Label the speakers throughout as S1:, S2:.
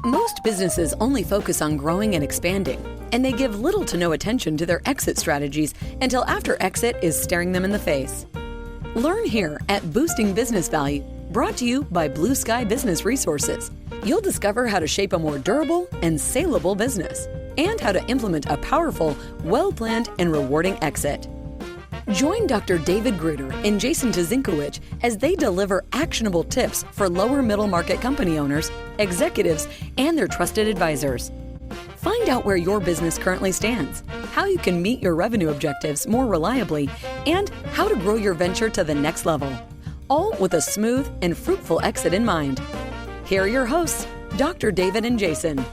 S1: Most businesses only focus on growing and expanding, and they give little to no attention to their exit strategies until after exit is staring them in the face. Learn here at Boosting Business Value, brought to you by Blue Sky Business Resources. You'll discover how to shape a more durable and saleable business, and how to implement a powerful, well-planned, and rewarding exit. Join Dr. David Gruder and Jason Tuzinkowicz as they deliver actionable tips for lower middle market company owners, executives, and their trusted advisors. Find out where your business currently stands, how you can meet your revenue objectives more reliably, and how to grow your venture to the next level, all with a smooth and fruitful exit in mind. Here are your hosts, Dr. David and Jason.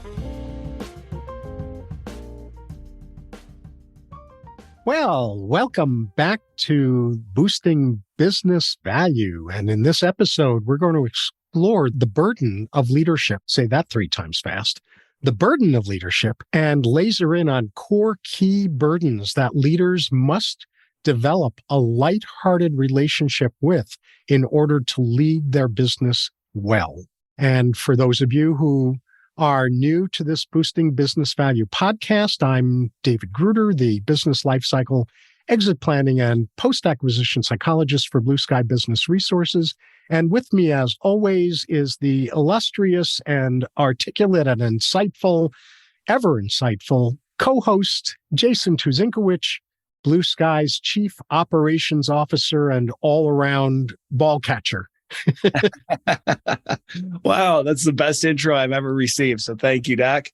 S2: Well, welcome back to Boosting Business Value. And in this episode, we're going to explore the burden of leadership. Say that 3 times fast. The burden of leadership, and laser in on core key burdens that leaders must develop a lighthearted relationship with in order to lead their business well. And for those of you who are new to this Boosting Business Value podcast, I'm David Gruder, the business lifecycle, exit planning, and post-acquisition psychologist for Blue Sky Business Resources. And with me, as always, is the illustrious and articulate and insightful, ever insightful co-host, Jason Tuzinkowicz, Blue Sky's Chief Operations Officer and all-around ball catcher.
S3: Wow, that's the best intro I've ever received. So thank you, Doc.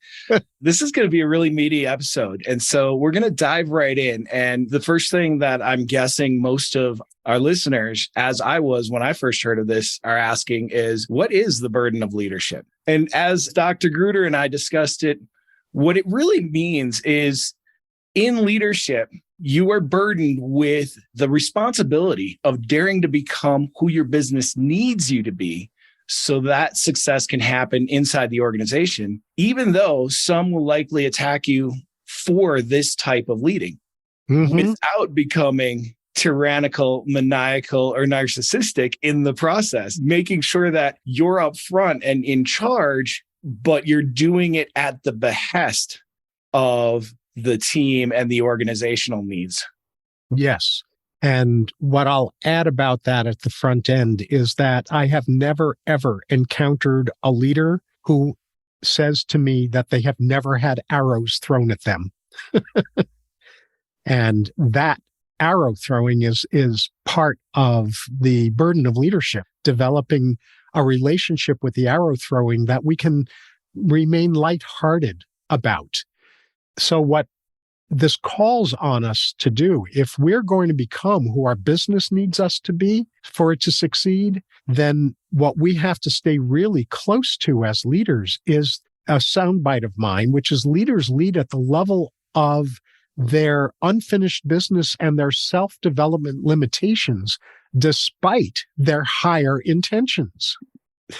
S3: This is going to be a really meaty episode. And so we're going to dive right in. And the first thing that I'm guessing most of our listeners, as I was when I first heard of this, are asking is, what is the burden of leadership? And as Dr. Gruder and I discussed it, what it really means is in leadership, you are burdened with the responsibility of daring to become who your business needs you to be so that success can happen inside the organization, even though some will likely attack you for this type of leading without becoming tyrannical, maniacal, or narcissistic in the process, making sure that you're up front and in charge, but you're doing it at the behest of the team and the organizational needs.
S2: Yes. And what I'll add about that at the front end is that I have never, ever encountered a leader who says to me that they have never had arrows thrown at them. And that arrow throwing is part of the burden of leadership, developing a relationship with the arrow throwing that we can remain lighthearted about. So what this calls on us to do, if we're going to become who our business needs us to be for it to succeed, then what we have to stay really close to as leaders is a soundbite of mine, which is leaders lead at the level of their unfinished business and their self-development limitations, despite their higher intentions.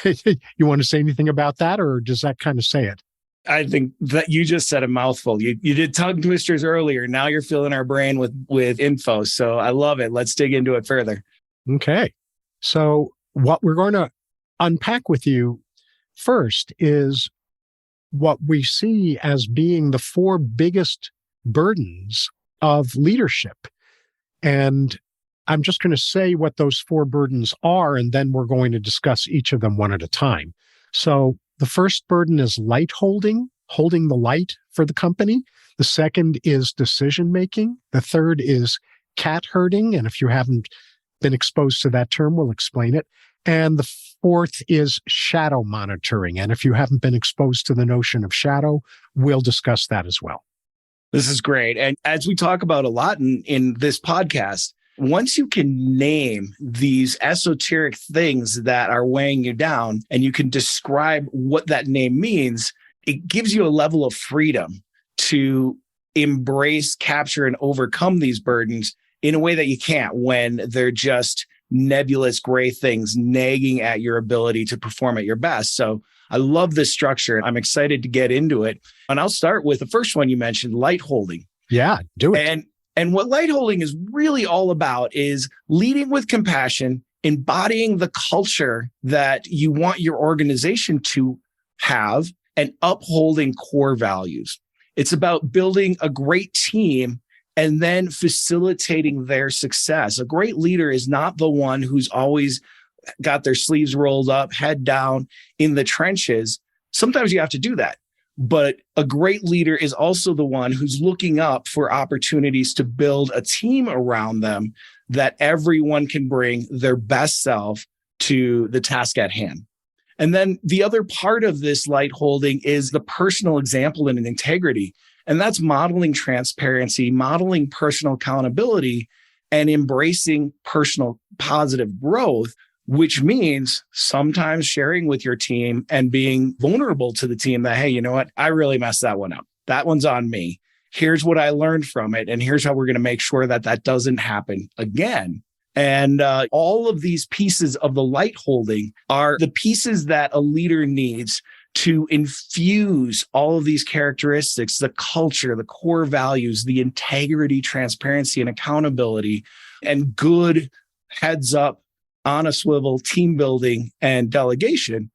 S2: You want to say anything about that, or does that kind of say it?
S3: I think that you just said a mouthful. You did tongue twisters earlier. Now you're filling our brain with info. So I love it. Let's dig into it further.
S2: Okay. So what we're going to unpack with you first is what we see as being the 4 biggest burdens of leadership. And I'm just going to say what those 4 burdens are, and then we're going to discuss each of them one at a time. So the first burden is light holding the light for the company. The second is decision making. The third is cat herding. And if you haven't been exposed to that term, we'll explain it. And the fourth is shadow monitoring. And if you haven't been exposed to the notion of shadow, we'll discuss that as well.
S3: This is great. And as we talk about a lot in this podcast, once you can name these esoteric things that are weighing you down and you can describe what that name means, it gives you a level of freedom to embrace, capture, and overcome these burdens in a way that you can't when they're just nebulous gray things nagging at your ability to perform at your best. So I love this structure. I'm excited to get into it. And I'll start with the first one you mentioned, light holding.
S2: Yeah, do it.
S3: And what light holding is really all about is leading with compassion, embodying the culture that you want your organization to have, and upholding core values. It's about building a great team and then facilitating their success. A great leader is not the one who's always got their sleeves rolled up, head down in the trenches. Sometimes you have to do that. But a great leader is also the one who's looking up for opportunities to build a team around them that everyone can bring their best self to the task at hand. And then the other part of this light holding is the personal example and integrity. And that's modeling transparency, modeling personal accountability, and embracing personal positive growth, which means sometimes sharing with your team and being vulnerable to the team that, hey, you know what? I really messed that one up. That one's on me. Here's what I learned from it. And here's how we're going to make sure that that doesn't happen again. And all of these pieces of the light holding are the pieces that a leader needs to infuse all of these characteristics, the culture, the core values, the integrity, transparency, and accountability, and good heads up, on a swivel, team building, and delegation.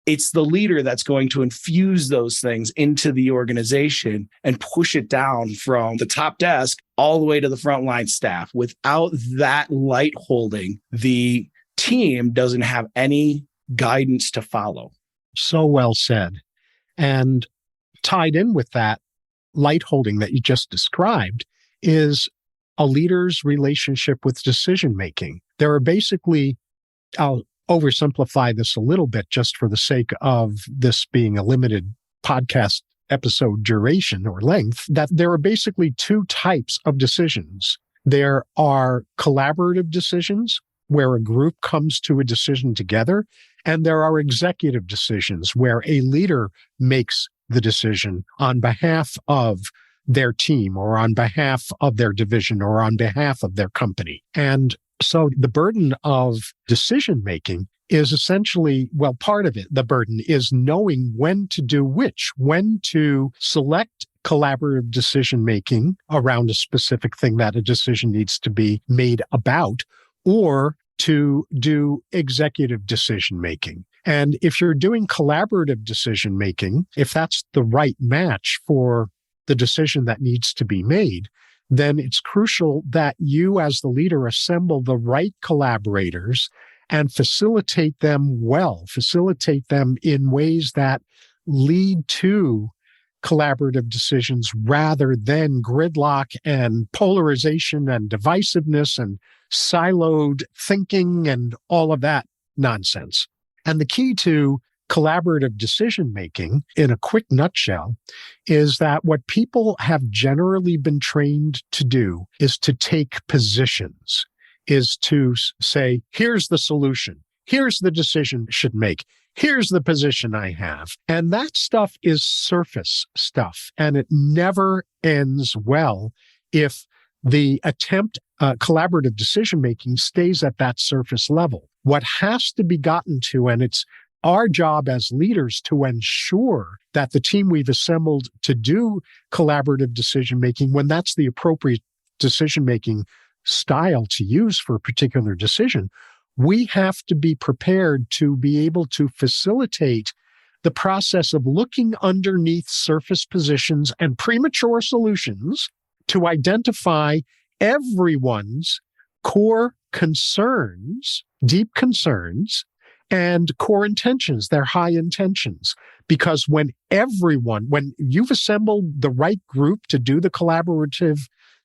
S3: It's the leader that's going to infuse those things into the organization and push it down from the top desk all the way to the frontline staff. Without that light holding, the team doesn't have any guidance to follow.
S2: So well said. And tied in with that light holding that you just described is a leader's relationship with decision making. There are basically, I'll oversimplify this a little bit just for the sake of this being a limited podcast episode duration or length, that there are basically two types of decisions. There are collaborative decisions where a group comes to a decision together, and there are executive decisions where a leader makes the decision on behalf of their team or on behalf of their division or on behalf of their company. And so the burden of decision making is essentially, well, part of it, the burden is knowing when to do which, when to select collaborative decision making around a specific thing that a decision needs to be made about, or to do executive decision making. And if you're doing collaborative decision making, if that's the right match for the decision that needs to be made, then it's crucial that you as the leader assemble the right collaborators and facilitate them well, facilitate them in ways that lead to collaborative decisions rather than gridlock and polarization and divisiveness and siloed thinking and all of that nonsense. And the key to collaborative decision-making, in a quick nutshell, is that what people have generally been trained to do is to take positions, is to say, here's the solution, here's the decision I should make, here's the position I have. And that stuff is surface stuff, and it never ends well if the attempt collaborative decision-making stays at that surface level. What has to be gotten to, and it's our job as leaders to ensure that the team we've assembled to do collaborative decision-making, when that's the appropriate decision-making style to use for a particular decision, we have to be prepared to be able to facilitate the process of looking underneath surface positions and premature solutions to identify everyone's core concerns, deep concerns, and core intentions, their high intentions. Because when you've assembled the right group to do the collaborative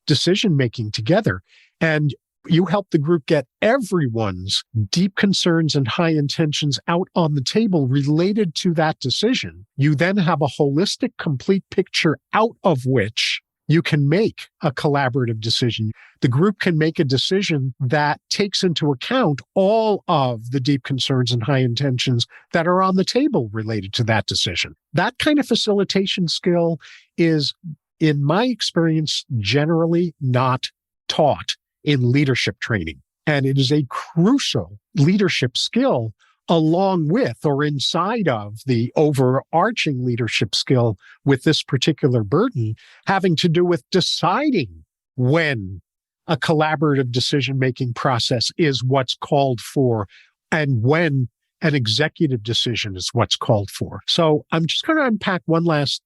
S2: decision-making together, and you help the group get everyone's deep concerns and high intentions out on the table related to that decision, you then have a holistic, complete picture out of which you can make a collaborative decision. The group can make a decision that takes into account all of the deep concerns and high intentions that are on the table related to that decision. That kind of facilitation skill is, in my experience, generally not taught in leadership training. And it is a crucial leadership skill along with or inside of the overarching leadership skill with this particular burden, having to do with deciding when a collaborative decision-making process is what's called for and when an executive decision is what's called for. So I'm just going to unpack one last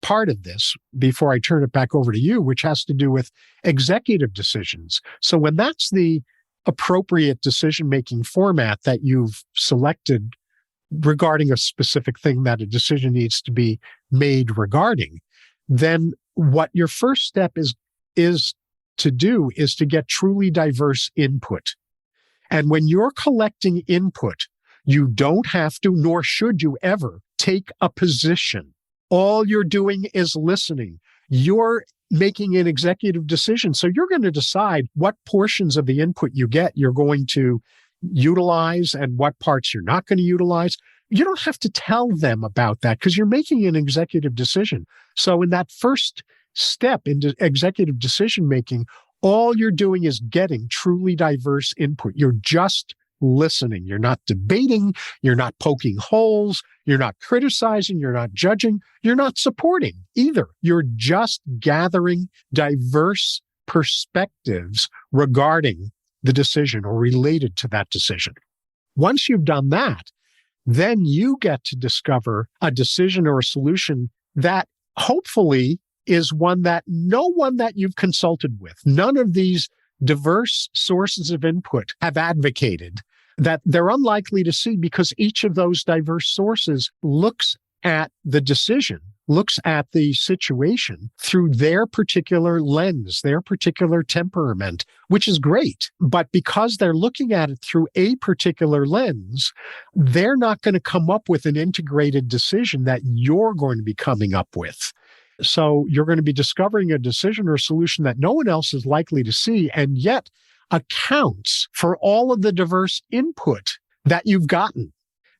S2: part of this before I turn it back over to you, which has to do with executive decisions. So when that's the appropriate decision-making format that you've selected regarding a specific thing that a decision needs to be made regarding, then what your first step is to do is to get truly diverse input. And when you're collecting input, you don't have to, nor should you ever, take a position. All you're doing is listening. You're making an executive decision. So you're going to decide what portions of the input you get you're going to utilize and what parts you're not going to utilize. You don't have to tell them about that because you're making an executive decision. So in that first step into executive decision making, all you're doing is getting truly diverse input. You're just listening. You're not debating. You're not poking holes. You're not criticizing. You're not judging. You're not supporting either. You're just gathering diverse perspectives regarding the decision or related to that decision. Once you've done that, then you get to discover a decision or a solution that hopefully is one that no one that you've consulted with, none of these diverse sources of input have advocated, that they're unlikely to see because each of those diverse sources looks at the decision, looks at the situation through their particular lens, their particular temperament, which is great. But because they're looking at it through a particular lens, they're not going to come up with an integrated decision that you're going to be coming up with. So you're going to be discovering a decision or solution that no one else is likely to see, and yet accounts for all of the diverse input that you've gotten.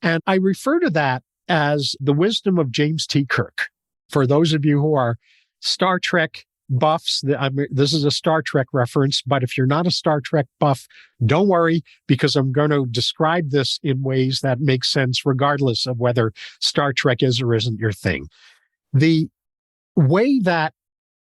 S2: And I refer to that as the wisdom of James T. Kirk. For those of you who are Star Trek buffs, this is a Star Trek reference, but if you're not a Star Trek buff, don't worry, because I'm going to describe this in ways that make sense regardless of whether Star Trek is or isn't your thing. The way that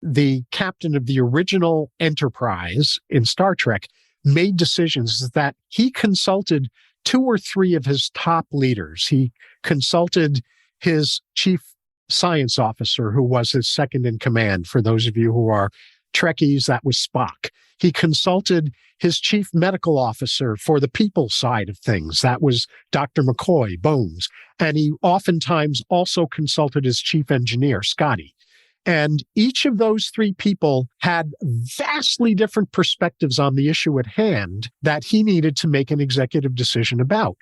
S2: the captain of the original Enterprise in Star Trek made decisions is that he consulted 2 or 3 of his top leaders. He consulted his chief science officer, who was his second in command. For those of you who are Trekkies, that was Spock. He consulted his chief medical officer for the people side of things. That was Dr. McCoy, Bones. And he oftentimes also consulted his chief engineer, Scotty. And each of those 3 people had vastly different perspectives on the issue at hand that he needed to make an executive decision about.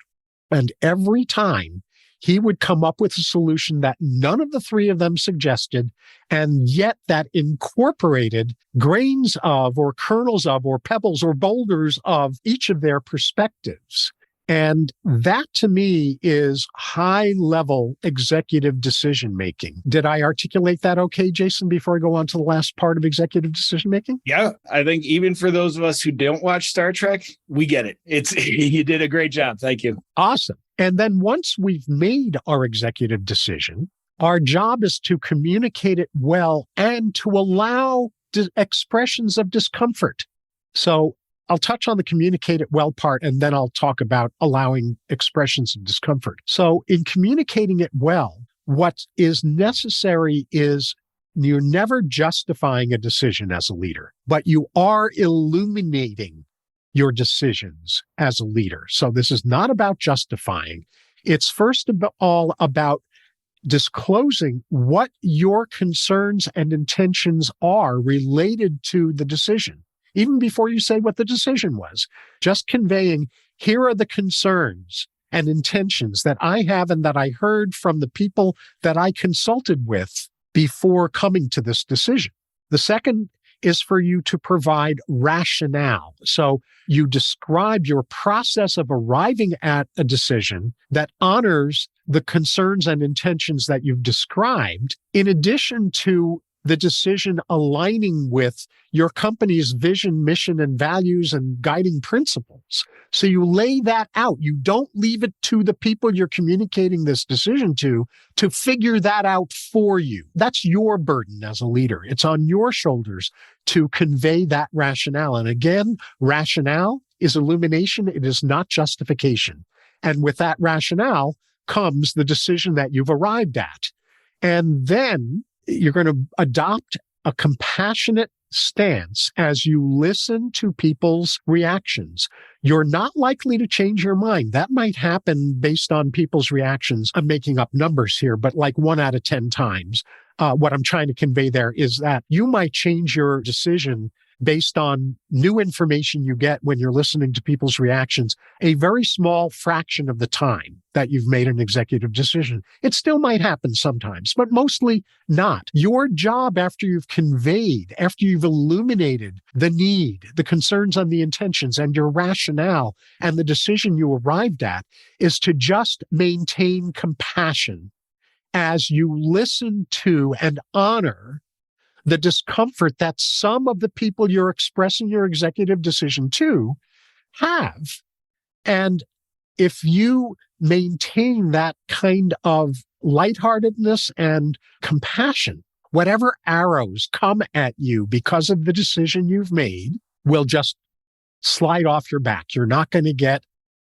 S2: And every time he would come up with a solution that none of the 3 of them suggested, and yet that incorporated grains of, or kernels of, or pebbles or boulders of each of their perspectives. And that to me is high-level executive decision-making. Did I articulate that okay, Jason, before I go on to the last part of executive decision-making?
S3: Yeah, I think even for those of us who don't watch Star Trek, we get it. You did a great job. Thank you.
S2: Awesome. And then once we've made our executive decision, our job is to communicate it well and to allow expressions of discomfort. So I'll touch on the communicate it well part, and then I'll talk about allowing expressions of discomfort. So in communicating it well, what is necessary is you're never justifying a decision as a leader, but you are illuminating your decisions as a leader. So this is not about justifying. It's first of all about disclosing what your concerns and intentions are related to the decision. Even before you say what the decision was, just conveying, here are the concerns and intentions that I have and that I heard from the people that I consulted with before coming to this decision. The second is for you to provide rationale. So you describe your process of arriving at a decision that honors the concerns and intentions that you've described, in addition to the decision aligning with your company's vision, mission, and values and guiding principles. So you lay that out. You don't leave it to the people you're communicating this decision to figure that out for you. That's your burden as a leader. It's on your shoulders to convey that rationale. And again, rationale is illumination. It is not justification. And with that rationale comes the decision that you've arrived at. And then you're going to adopt a compassionate stance as you listen to people's reactions. You're not likely to change your mind. That might happen based on people's reactions. I'm making up numbers here, but like 1 out of 10 times. What I'm trying to convey there is that you might change your decision based on new information you get when you're listening to people's reactions, a very small fraction of the time that you've made an executive decision. It still might happen sometimes, but mostly not. Your job after you've conveyed, after you've illuminated the need, the concerns and the intentions and your rationale and the decision you arrived at is to just maintain compassion as you listen to and honor the discomfort that some of the people you're expressing your executive decision to have. And if you maintain that kind of lightheartedness and compassion, whatever arrows come at you because of the decision you've made will just slide off your back. You're not going to get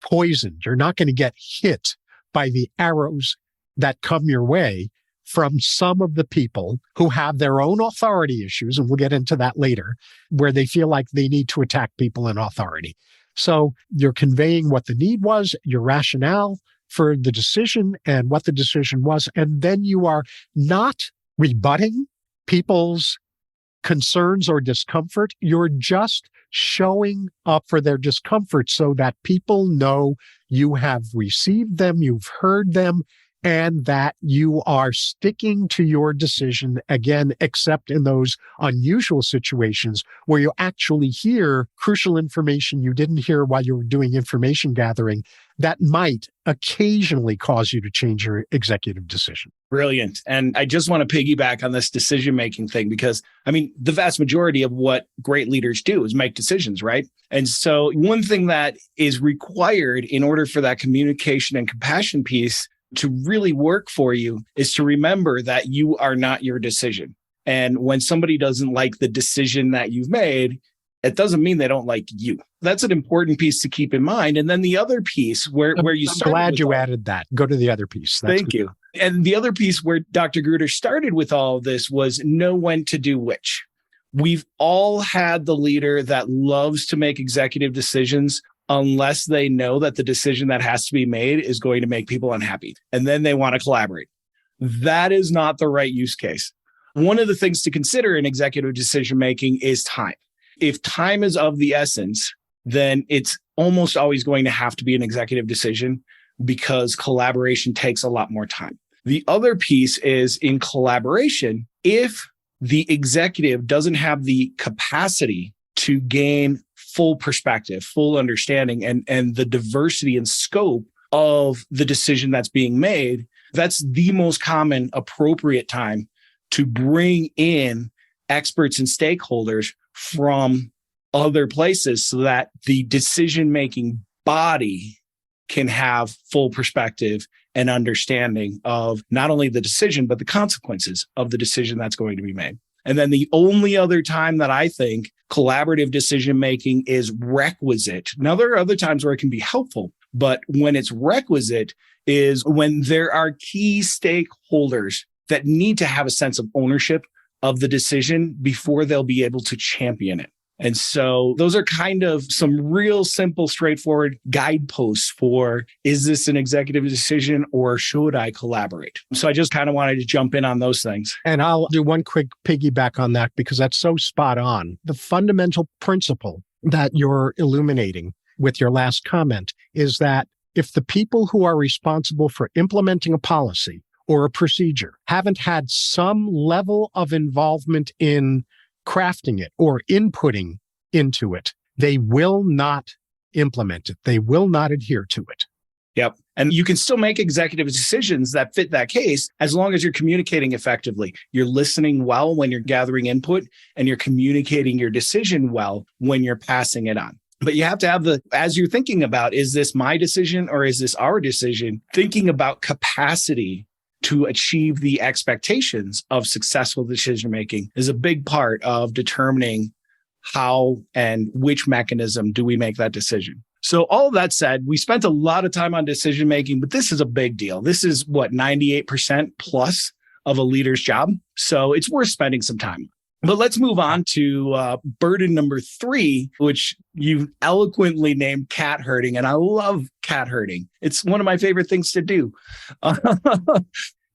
S2: poisoned. You're not going to get hit by the arrows that come your way from some of the people who have their own authority issues, and we'll get into that later, where they feel like they need to attack people in authority. So you're conveying what the need was, your rationale for the decision and what the decision was, and then you are not rebutting people's concerns or discomfort. You're just showing up for their discomfort so that people know you have received them, you've heard them, and that you are sticking to your decision, again, except in those unusual situations where you actually hear crucial information you didn't hear while you were doing information gathering that might occasionally cause you to change your executive decision.
S3: Brilliant. And I just want to piggyback on this decision-making thing because, the vast majority of what great leaders do is make decisions, right? And so one thing that is required in order for that communication and compassion piece to really work for you is to remember that you are not your decision. And when somebody doesn't like the decision that you've made, it doesn't mean they don't like you. That's an important piece to keep in mind. And then the other piece where you started.
S2: I'm glad you added that. Go to the other piece.
S3: Thank you. And the other piece where Dr. Gruder started with all of this was know when to do which. We've all had the leader that loves to make executive decisions unless they know that the decision that has to be made is going to make people unhappy. And then they want to collaborate. That is not the right use case. One of the things to consider in executive decision-making is time. If time is of the essence, then it's almost always going to have to be an executive decision because collaboration takes a lot more time. The other piece is in collaboration, if the executive doesn't have the capacity to gain full perspective, full understanding, and the diversity and scope of the decision that's being made, that's the most common appropriate time to bring in experts and stakeholders from other places so that the decision-making body can have full perspective and understanding of not only the decision, but the consequences of the decision that's going to be made. And then the only other time that I think collaborative decision-making is requisite. Now, there are other times where it can be helpful, but when it's requisite is when there are key stakeholders that need to have a sense of ownership of the decision before they'll be able to champion it. And so those are kind of some real simple, straightforward guideposts for, is this an executive decision or should I collaborate? So I just kind of wanted to jump in on those things.
S2: And I'll do one quick piggyback on that because that's so spot on. The fundamental principle that you're illuminating with your last comment is that if the people who are responsible for implementing a policy or a procedure haven't had some level of involvement in crafting it or inputting into it, they will not implement it. They will not adhere to it.
S3: Yep. And you can still make executive decisions that fit that case as long as you're communicating effectively. You're listening well when you're gathering input and you're communicating your decision well when you're passing it on. But you have to have as you're thinking about, is this my decision or is this our decision? Thinking about capacity to achieve the expectations of successful decision-making is a big part of determining how and which mechanism do we make that decision. So all of that said, we spent a lot of time on decision making, but this is a big deal. This is what 98% plus of a leader's job. So it's worth spending some time. But let's move on to burden number 3, which you eloquently named cat herding. And I love cat herding. It's one of my favorite things to do.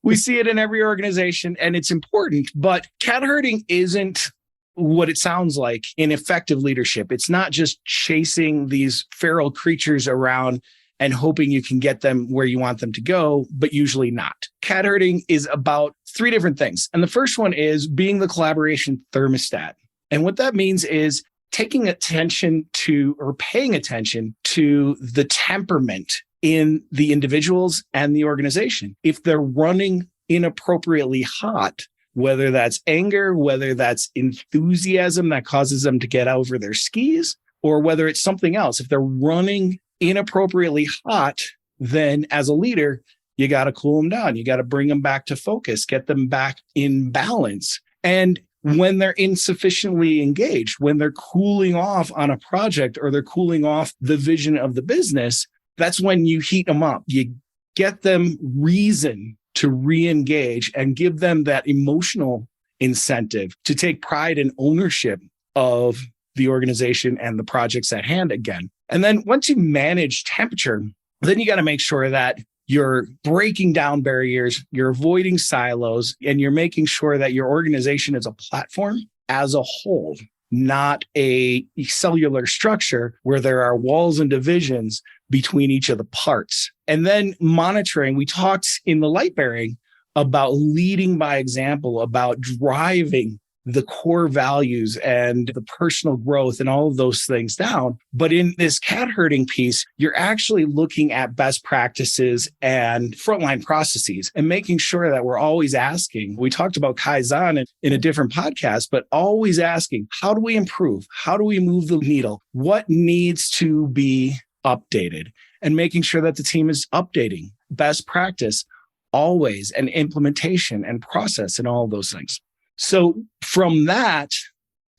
S3: We see it in every organization and it's important, but cat herding isn't what it sounds like in effective leadership. It's not just chasing these feral creatures around and hoping you can get them where you want them to go, but usually not. Cat herding is about 3 different things. And the first one is being the collaboration thermostat. And what that means is taking attention to or paying attention to the temperament in the individuals and the organization. If they're running inappropriately hot, whether that's anger, whether that's enthusiasm that causes them to get over their skis, or whether it's something else, if they're running inappropriately hot, then as a leader, you got to cool them down. You got to bring them back to focus, get them back in balance. And when they're insufficiently engaged, when they're cooling off on a project or they're cooling off the vision of the business, that's when you heat them up. You get them reason to re-engage and give them that emotional incentive to take pride and ownership of the organization and the projects at hand again. And then once you manage temperature, then you got to make sure that you're breaking down barriers, you're avoiding silos, and you're making sure that your organization is a platform as a whole, not a cellular structure where there are walls and divisions between each of the parts. And then monitoring, we talked in the light bearing about leading by example, about driving the core values and the personal growth and all of those things down. But in this cat herding piece, you're actually looking at best practices and frontline processes and making sure that we're always asking. We talked about Kaizen in a different podcast, but always asking, how do we improve? How do we move the needle? What needs to be updated? And making sure that the team is updating best practice always, and implementation and process and all of those things. So from that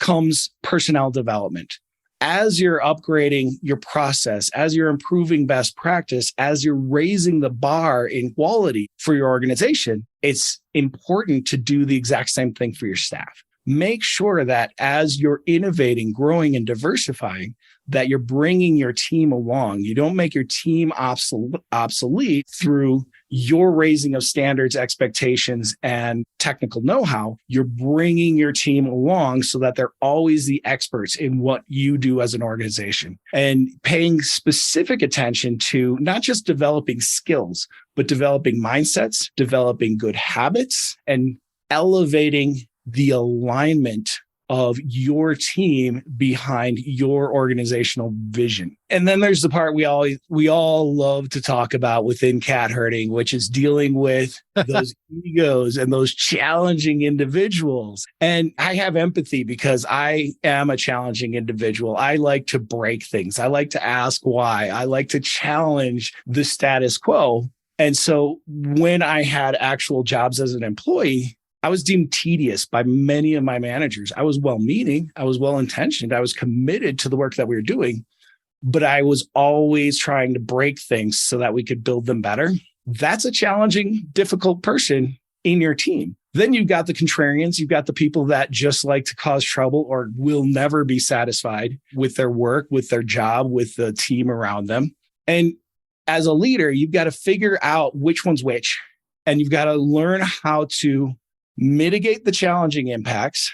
S3: comes personnel development. As you're upgrading your process, as you're improving best practice, as you're raising the bar in quality for your organization, it's important to do the exact same thing for your staff. Make sure that as you're innovating, growing, and diversifying, that you're bringing your team along. You don't make your team obsolete through your raising of standards, expectations, and technical know-how. You're bringing your team along so that they're always the experts in what you do as an organization, and paying specific attention to not just developing skills, but developing mindsets, developing good habits, and elevating the alignment of your team behind your organizational vision. And then there's the part we all love to talk about within cat herding, which is dealing with those egos and those challenging individuals. And I have empathy because I am a challenging individual. I like to break things. I like to ask why. I like to challenge the status quo. And so when I had actual jobs as an employee, I was deemed tedious by many of my managers. I was well-meaning, I was well-intentioned, I was committed to the work that we were doing, but I was always trying to break things so that we could build them better. That's a challenging, difficult person in your team. Then you've got the contrarians, you've got the people that just like to cause trouble or will never be satisfied with their work, with their job, with the team around them. And as a leader, you've got to figure out which one's which, and you've got to learn how to mitigate the challenging impacts,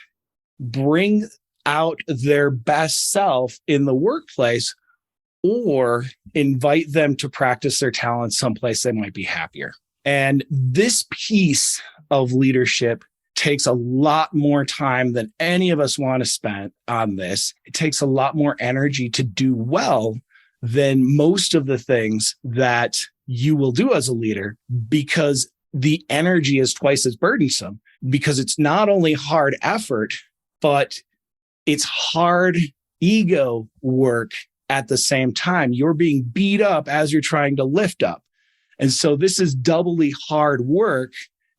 S3: bring out their best self in the workplace, or invite them to practice their talents someplace they might be happier. And this piece of leadership takes a lot more time than any of us want to spend on this. It takes a lot more energy to do well than most of the things that you will do as a leader, because the energy is twice as burdensome, because it's not only hard effort, but it's hard ego work at the same time. You're being beat up as you're trying to lift up. And so this is doubly hard work,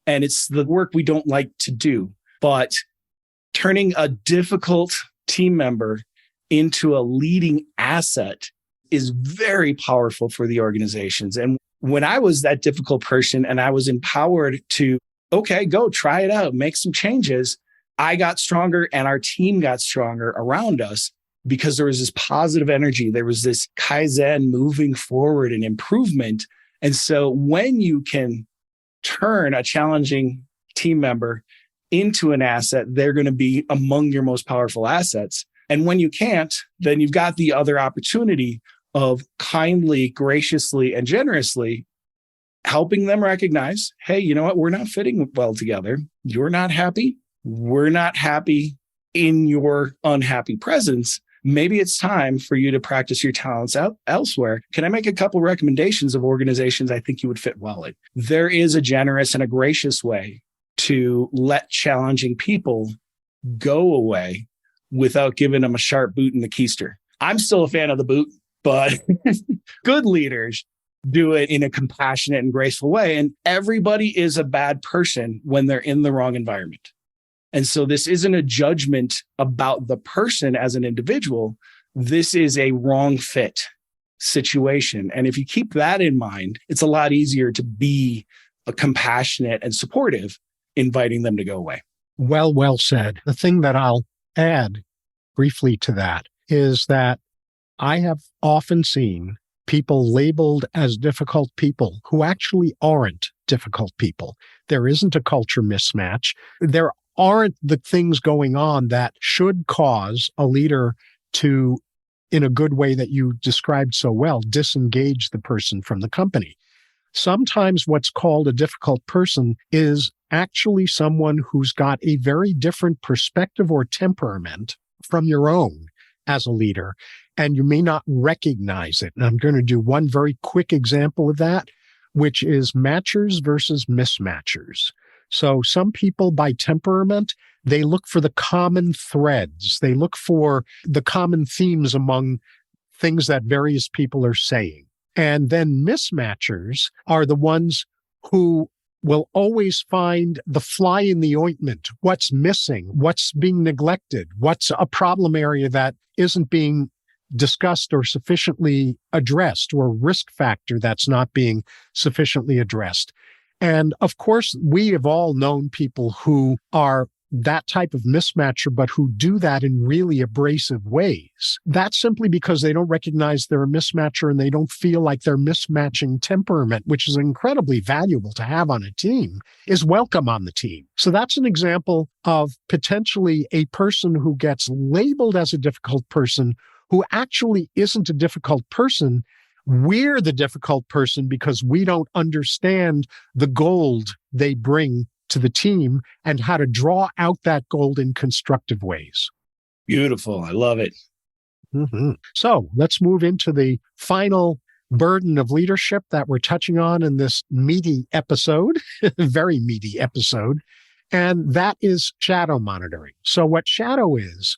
S3: and it's the work we don't like to do. But turning a difficult team member into a leading asset is very powerful for the organizations. And when I was that difficult person and I was empowered to, okay, go try it out, make some changes, I got stronger and our team got stronger around us because there was this positive energy. There was this Kaizen moving forward and improvement. And so when you can turn a challenging team member into an asset, they're going to be among your most powerful assets. And when you can't, then you've got the other opportunity of kindly, graciously, and generously helping them recognize, hey, you know what? We're not fitting well together. You're not happy. We're not happy in your unhappy presence. Maybe it's time for you to practice your talents out elsewhere. Can I make a couple recommendations of organizations I think you would fit well in? There is a generous and a gracious way to let challenging people go away without giving them a sharp boot in the keister. I'm still a fan of the boot, but good leaders do it in a compassionate and graceful way. And everybody is a bad person when they're in the wrong environment. And so this isn't a judgment about the person as an individual. This is a wrong fit situation. And if you keep that in mind, it's a lot easier to be compassionate and supportive, inviting them to go away.
S2: Well said. The thing that I'll add briefly to that is that I have often seen people labeled as difficult people who actually aren't difficult people. There isn't a culture mismatch. There aren't the things going on that should cause a leader to, in a good way that you described so well, disengage the person from the company. Sometimes what's called a difficult person is actually someone who's got a very different perspective or temperament from your own as a leader, and you may not recognize it. And I'm going to do one very quick example of that, which is matchers versus mismatchers. So some people by temperament, they look for the common threads. They look for the common themes among things that various people are saying. And then mismatchers are the ones who will always find the fly in the ointment, what's missing, what's being neglected, what's a problem area that isn't being discussed or sufficiently addressed, or risk factor that's not being sufficiently addressed. And of course, we have all known people who are that type of mismatcher, but who do that in really abrasive ways. That's simply because they don't recognize they're a mismatcher and they don't feel like their mismatching temperament, which is incredibly valuable to have on a team, is welcome on the team. So that's an example of potentially a person who gets labeled as a difficult person who actually isn't a difficult person. We're the difficult person because we don't understand the gold they bring to the team and how to draw out that gold in constructive ways.
S3: Beautiful. I love it.
S2: Mm-hmm. So let's move into the final burden of leadership that we're touching on in this meaty episode, very meaty episode. And that is shadow monitoring. So what shadow is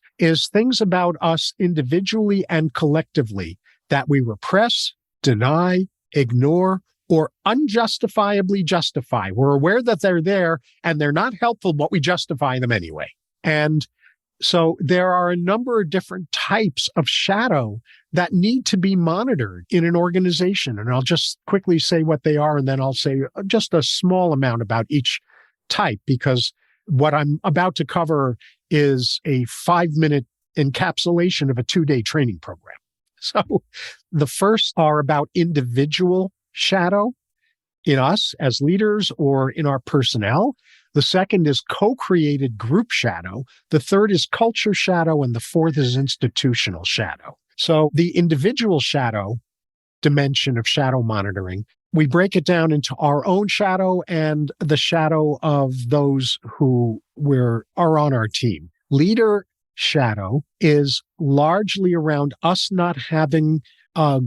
S2: things about us individually and collectively that we repress, deny, ignore, or unjustifiably justify. We're aware that they're there and they're not helpful, but we justify them anyway. And so there are a number of different types of shadow that need to be monitored in an organization. And I'll just quickly say what they are, and then I'll say just a small amount about each type, because what I'm about to cover is a 5-minute encapsulation of a 2-day training program. So the first are about individual shadow in us as leaders or in our personnel. The second is co-created group shadow. The third is culture shadow. And the fourth is institutional shadow. So the individual shadow dimension of shadow monitoring, we break it down into our own shadow and the shadow of those who are on our team. Leader shadow is largely around us not having a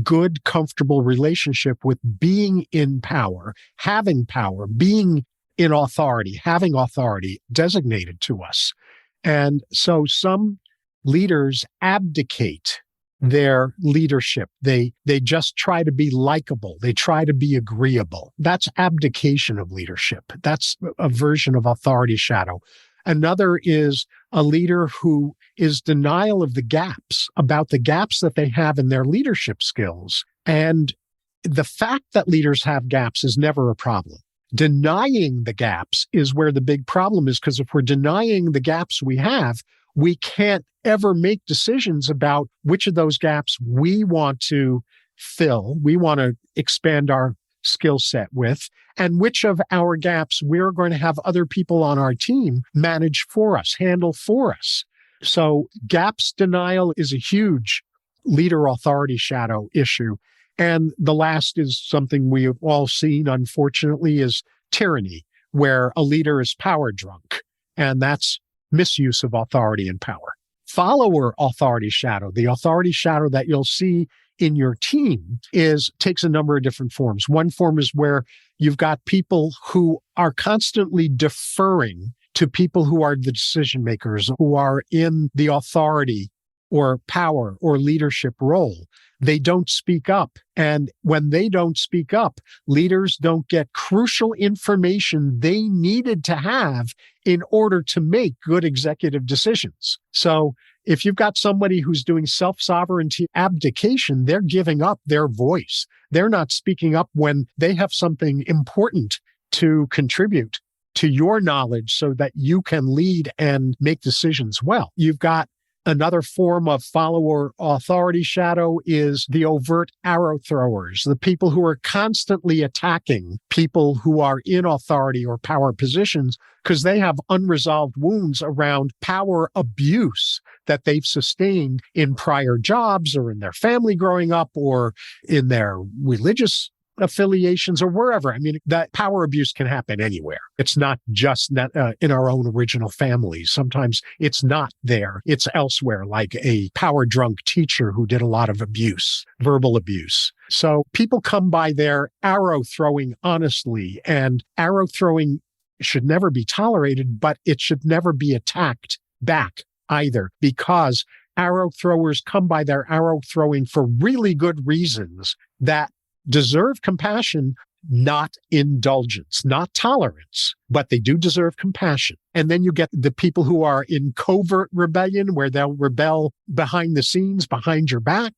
S2: good, comfortable relationship with being in power, being in authority, having authority designated to us. And so some leaders abdicate their leadership. They just try to be likable. They try to be agreeable. That's abdication of leadership. That's a version of authority shadow. Another is a leader who is denial of the gaps, about the gaps that they have in their leadership skills. And the fact that leaders have gaps is never a problem. Denying the gaps is where the big problem is, because if we're denying the gaps we have, we can't ever make decisions about which of those gaps we want to fill, we want to expand our skill set with, and which of our gaps we're going to have other people on our team manage for us, handle for us. So gaps denial is a huge leader authority shadow issue. And the last is something we have all seen, unfortunately, is tyranny, where a leader is power drunk, and that's misuse of authority and power. Follower authority shadow, the authority shadow that you'll see in your team, takes a number of different forms. One form is where you've got people who are constantly deferring to people who are the decision makers, who are in the authority or power or leadership role. They don't speak up. And when they don't speak up, leaders don't get crucial information they needed to have in order to make good executive decisions. So if you've got somebody who's doing self-sovereignty abdication, they're giving up their voice. They're not speaking up when they have something important to contribute to your knowledge so that you can lead and make decisions well. You've got another form of follower authority shadow is the overt arrow throwers, the people who are constantly attacking people who are in authority or power positions because they have unresolved wounds around power abuse that they've sustained in prior jobs or in their family growing up or in their religious affiliations or wherever. I mean, that power abuse can happen anywhere. It's not just in our own original families. Sometimes it's not there. It's elsewhere, like a power drunk teacher who did a lot of abuse, verbal abuse. So people come by their arrow throwing honestly, and arrow throwing should never be tolerated, but it should never be attacked back either, because arrow throwers come by their arrow throwing for really good reasons that deserve compassion, not indulgence, not tolerance, but they do deserve compassion. And then you get the people who are in covert rebellion, where they'll rebel behind the scenes, behind your back.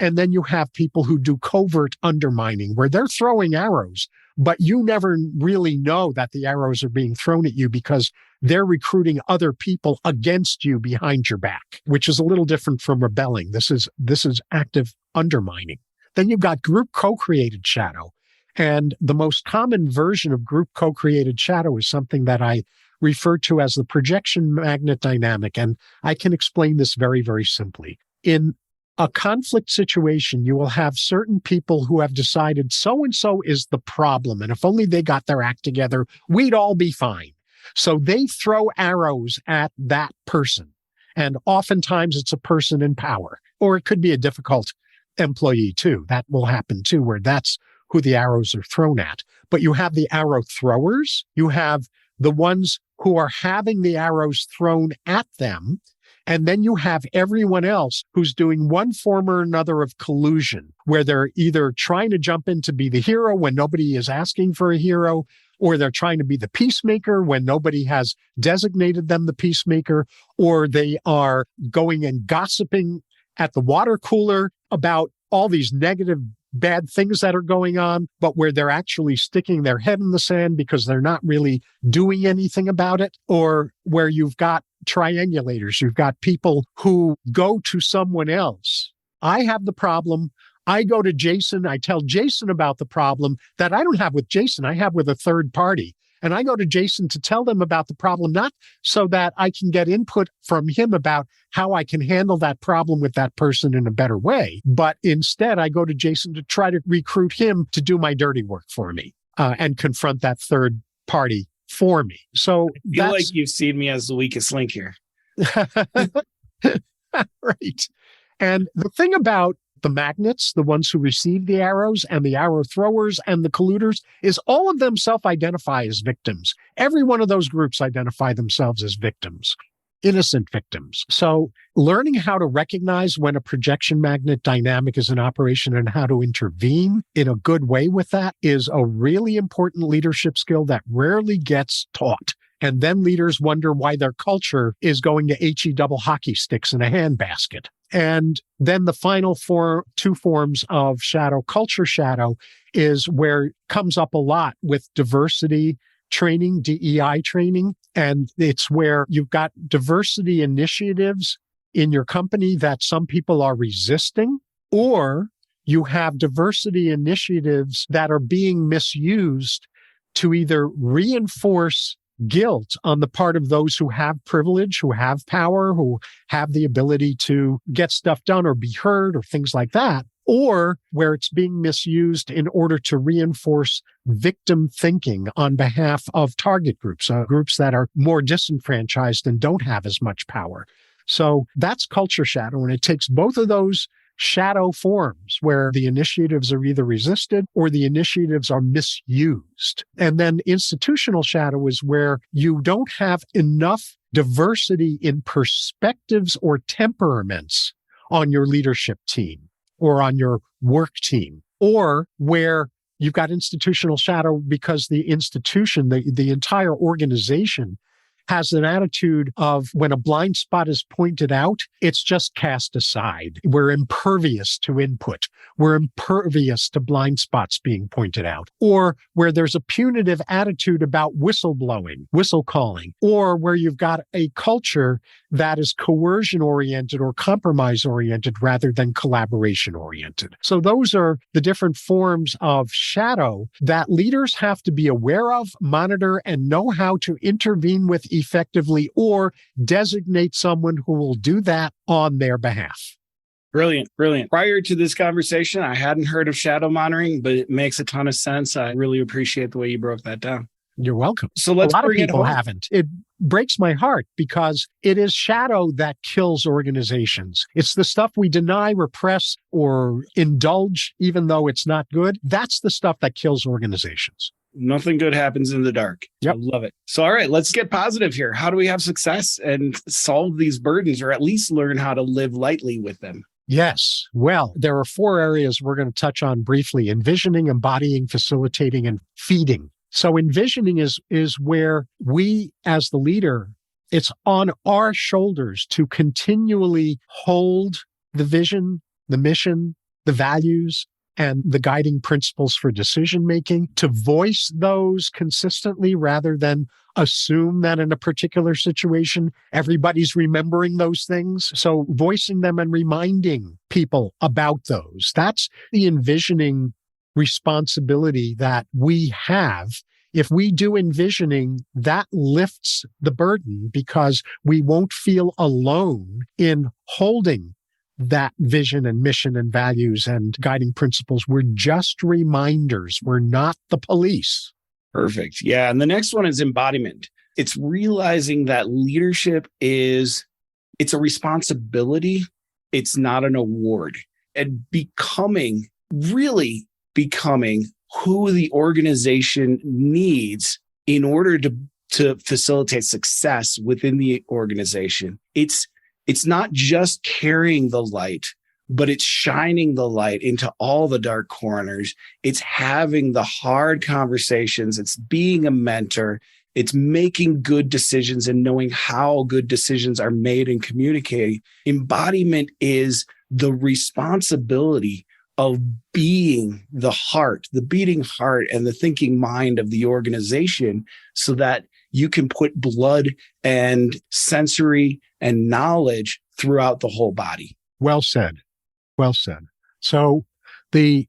S2: And then you have people who do covert undermining, where they're throwing arrows, but you never really know that the arrows are being thrown at you because they're recruiting other people against you behind your back, which is a little different from rebelling. This is active undermining. Then you've got group co-created shadow. And the most common version of group co-created shadow is something that I refer to as the projection magnet dynamic. And I can explain this very, very simply. In a conflict situation, you will have certain people who have decided so-and-so is the problem, and if only they got their act together, we'd all be fine. So they throw arrows at that person. And oftentimes it's a person in power, or it could be a difficult employee too. That will happen too, where that's who the arrows are thrown at. But you have the arrow throwers, you have the ones who are having the arrows thrown at them, and then you have everyone else who's doing one form or another of collusion, where they're either trying to jump in to be the hero when nobody is asking for a hero, or they're trying to be the peacemaker when nobody has designated them the peacemaker, or they are going and gossiping at the water cooler about all these negative, bad things that are going on, but where they're actually sticking their head in the sand because they're not really doing anything about it, or where you've got triangulators. You've got people who go to someone else. I have the problem. I go to Jason. I tell Jason about the problem that I don't have with Jason. I have with a third party. And I go to Jason to tell them about the problem, not so that I can get input from him about how I can handle that problem with that person in a better way. But instead, I go to Jason to try to recruit him to do my dirty work for me and confront that third party for me. So
S3: I feel like you've seen me as the weakest link here.
S2: Right. And the thing about the magnets, the ones who receive the arrows, and the arrow throwers and the colluders, is all of them self-identify as victims. Every one of those groups identify themselves as victims, innocent victims. So learning how to recognize when a projection magnet dynamic is in operation and how to intervene in a good way with that is a really important leadership skill that rarely gets taught. And then leaders wonder why their culture is going to HE double hockey sticks in a handbasket. And then the final two forms of shadow, culture shadow, is where it comes up a lot with diversity training, DEI training. And it's where you've got diversity initiatives in your company that some people are resisting, or you have diversity initiatives that are being misused to either reinforce guilt on the part of those who have privilege, who have power, who have the ability to get stuff done or be heard or things like that, or where it's being misused in order to reinforce victim thinking on behalf of target groups, groups that are more disenfranchised and don't have as much power. So that's culture shadow, and it takes both of those shadow forms where the initiatives are either resisted or the initiatives are misused. And then institutional shadow is where you don't have enough diversity in perspectives or temperaments on your leadership team or on your work team, or where you've got institutional shadow because the institution, the entire organization has an attitude of when a blind spot is pointed out, it's just cast aside. We're impervious to input. We're impervious to blind spots being pointed out. Or where there's a punitive attitude about whistleblowing, whistle calling, or where you've got a culture that is coercion oriented or compromise oriented rather than collaboration oriented. So those are the different forms of shadow that leaders have to be aware of, monitor, and know how to intervene with effectively, or designate someone who will do that on their behalf.
S3: Brilliant, brilliant. Prior to this conversation, I hadn't heard of shadow monitoring, but it makes a ton of sense. I really appreciate the way you broke that down.
S2: You're welcome.
S3: So let's
S2: a lot of
S3: bring
S2: people
S3: it home.
S2: haven't. It breaks my heart because it is shadow that kills organizations. It's the stuff we deny, repress, or indulge, even though it's not good. That's the stuff that kills organizations.
S3: Nothing good happens in the dark.
S2: Yep.
S3: I love it. So, all right, let's get positive here. How do we have success and solve these burdens, or at least learn how to live lightly with them?
S2: Yes. Well, there are 4 areas we're going to touch on briefly: envisioning, embodying, facilitating, and feeding. So envisioning is where we, as the leader, it's on our shoulders to continually hold the vision, the mission, the values, and the guiding principles for decision-making, to voice those consistently rather than assume that in a particular situation, everybody's remembering those things. So voicing them and reminding people about those. That's the envisioning responsibility that we have. If we do envisioning, that lifts the burden because we won't feel alone in holding that vision and mission and values and guiding principles. We're just reminders. We're not the police.
S3: Perfect. Yeah. And the next one is embodiment. It's realizing that leadership it's a responsibility. It's not an award. And really becoming who the organization needs in order to facilitate success within the organization. It's not just carrying the light, but it's shining the light into all the dark corners. It's having the hard conversations. It's being a mentor. It's making good decisions and knowing how good decisions are made and communicating. Embodiment is the responsibility of being the heart, the beating heart and the thinking mind of the organization, so that you can put blood and sensory and knowledge throughout the whole body.
S2: Well said. Well said. So the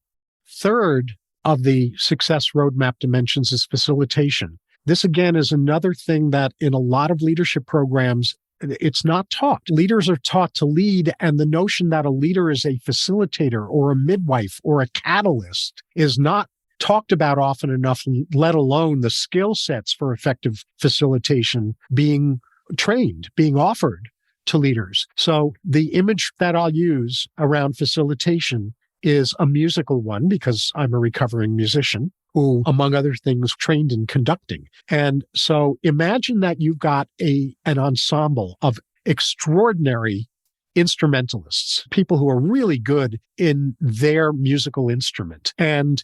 S2: third of the success roadmap dimensions is facilitation. This, again, is another thing that in a lot of leadership programs, it's not taught. Leaders are taught to lead, and the notion that a leader is a facilitator or a midwife or a catalyst is not talked about often enough, let alone the skill sets for effective facilitation being trained, being offered to leaders. So the image that I'll use around facilitation is a musical one, because I'm a recovering musician who, among other things, trained in conducting. And so imagine that you've got an ensemble of extraordinary instrumentalists, people who are really good in their musical instrument, and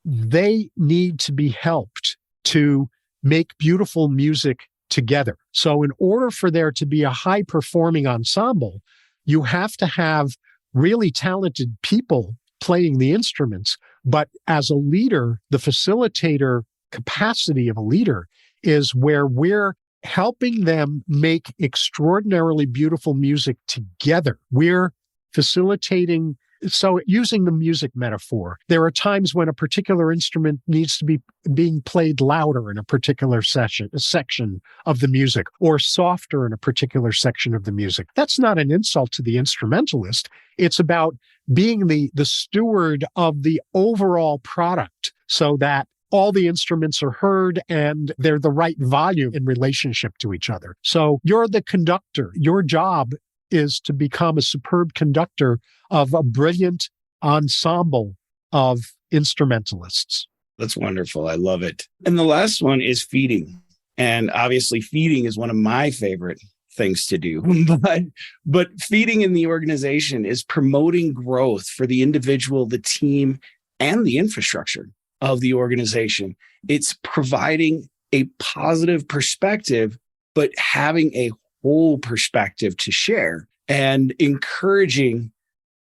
S2: they need to be helped to make beautiful music together. So in order for there to be a high performing ensemble, you have to have really talented people playing the instruments. But as a leader, the facilitator capacity of a leader is where we're helping them make extraordinarily beautiful music together. We're facilitating. So using the music metaphor, there are times when a particular instrument needs to be being played louder in a particular section of the music, or softer in a particular section of the music. That's not an insult to the instrumentalist. It's about being the steward of the overall product so that all the instruments are heard and they're the right volume in relationship to each other. So you're the conductor. Your job is to become a superb conductor of a brilliant ensemble of instrumentalists.
S3: That's wonderful. I love it. And the last one is feeding. And obviously feeding is one of my favorite things to do. But feeding in the organization is promoting growth for the individual, the team, and the infrastructure of the organization. It's providing a positive perspective, but having a whole perspective to share and encouraging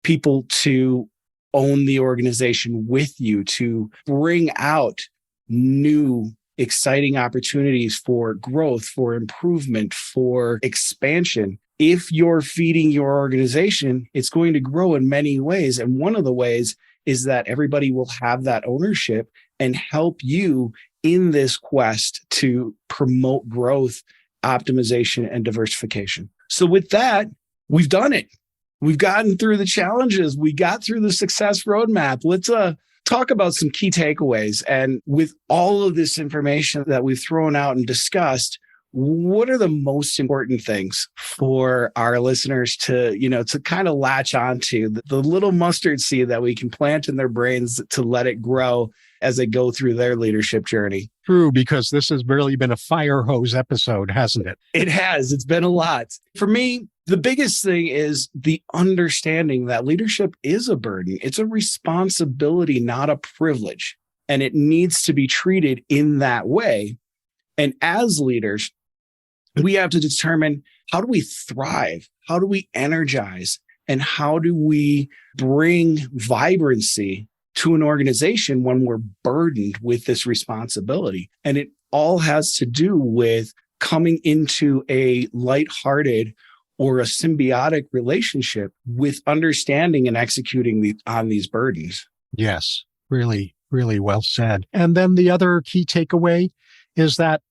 S3: people to own the organization with you, to bring out new, exciting opportunities for growth, for improvement, for expansion. If you're feeding your organization, it's going to grow in many ways. And one of the ways is that everybody will have that ownership and help you in this quest to promote growth, optimization, and diversification. So with that, we've done it. We've gotten through the challenges. We got through the success roadmap. Let's talk about some key takeaways. And with all of this information that we've thrown out and discussed, what are the most important things for our listeners to kind of latch onto, the little mustard seed that we can plant in their brains to let it grow as they go through their leadership journey?
S2: True, because this has really been a fire hose episode, hasn't it?
S3: It has. It's been a lot. For me, the biggest thing is the understanding that leadership is a burden. It's a responsibility, not a privilege. And it needs to be treated in that way. And as leaders, we have to determine, how do we thrive? How do we energize? And how do we bring vibrancy to an organization when we're burdened with this responsibility? And it all has to do with coming into a lighthearted or a symbiotic relationship with understanding and executing on these burdens.
S2: Yes, really, really well said. And then the other key takeaway is that,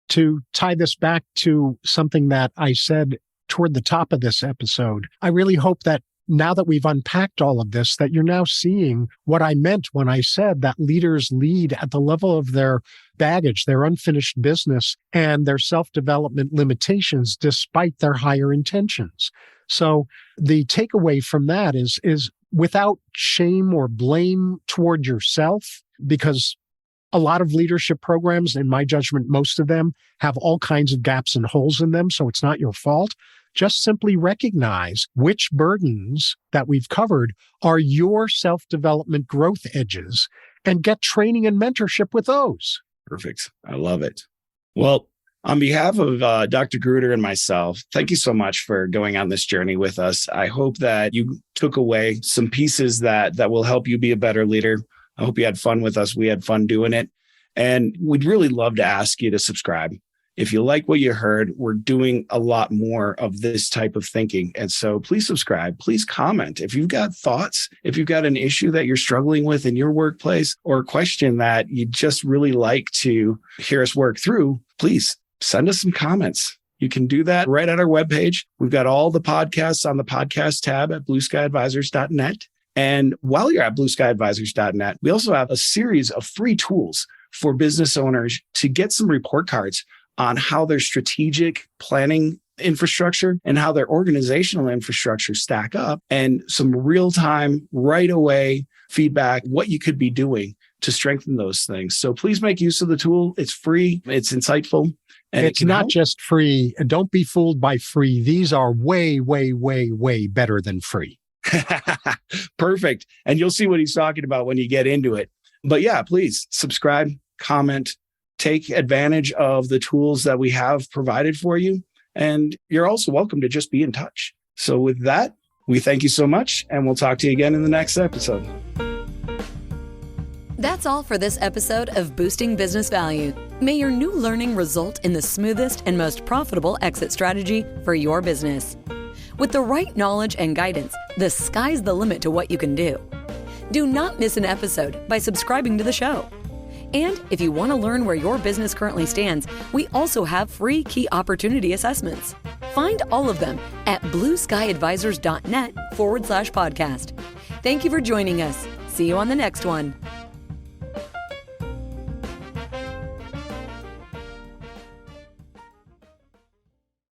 S2: to tie this back to something that I said toward the top of this episode, I really hope that now that we've unpacked all of this, that you're now seeing what I meant when I said that leaders lead at the level of their baggage, their unfinished business, and their self-development limitations, despite their higher intentions. So the takeaway from that is without shame or blame toward yourself, because a lot of leadership programs, in my judgment, most of them have all kinds of gaps and holes in them, so it's not your fault. Just simply recognize which burdens that we've covered are your self-development growth edges and get training and mentorship with those.
S3: Perfect. I love it. Well, on behalf of Dr. Gruder and myself, thank you so much for going on this journey with us. I hope that you took away some pieces that will help you be a better leader. I hope you had fun with us. We had fun doing it. And we'd really love to ask you to subscribe. If you like what you heard, we're doing a lot more of this type of thinking. And so please subscribe, please comment. If you've got thoughts, if you've got an issue that you're struggling with in your workplace, or a question that you just really like to hear us work through, please send us some comments. You can do that right at our webpage. We've got all the podcasts on the podcast tab at blueskyadvisors.net. And while you're at blueskyadvisors.net, we also have a series of free tools for business owners to get some report cards on how their strategic planning infrastructure and how their organizational infrastructure stack up, and some real-time, right away feedback, what you could be doing to strengthen those things. So please make use of the tool. It's free, it's insightful, and
S2: it's not just free. And don't be fooled by free. These are way, way, way, way better than free.
S3: Perfect. And you'll see what he's talking about when you get into it. But yeah, please subscribe, comment, take advantage of the tools that we have provided for you. And you're also welcome to just be in touch. So with that, we thank you so much, and we'll talk to you again in the next episode.
S1: That's all for this episode of Boosting Business Value. May your new learning result in the smoothest and most profitable exit strategy for your business. With the right knowledge and guidance, the sky's the limit to what you can do. Do not miss an episode by subscribing to the show. And if you want to learn where your business currently stands, we also have free key opportunity assessments. Find all of them at blueskyadvisors.net/podcast. Thank you for joining us. See you on the next one.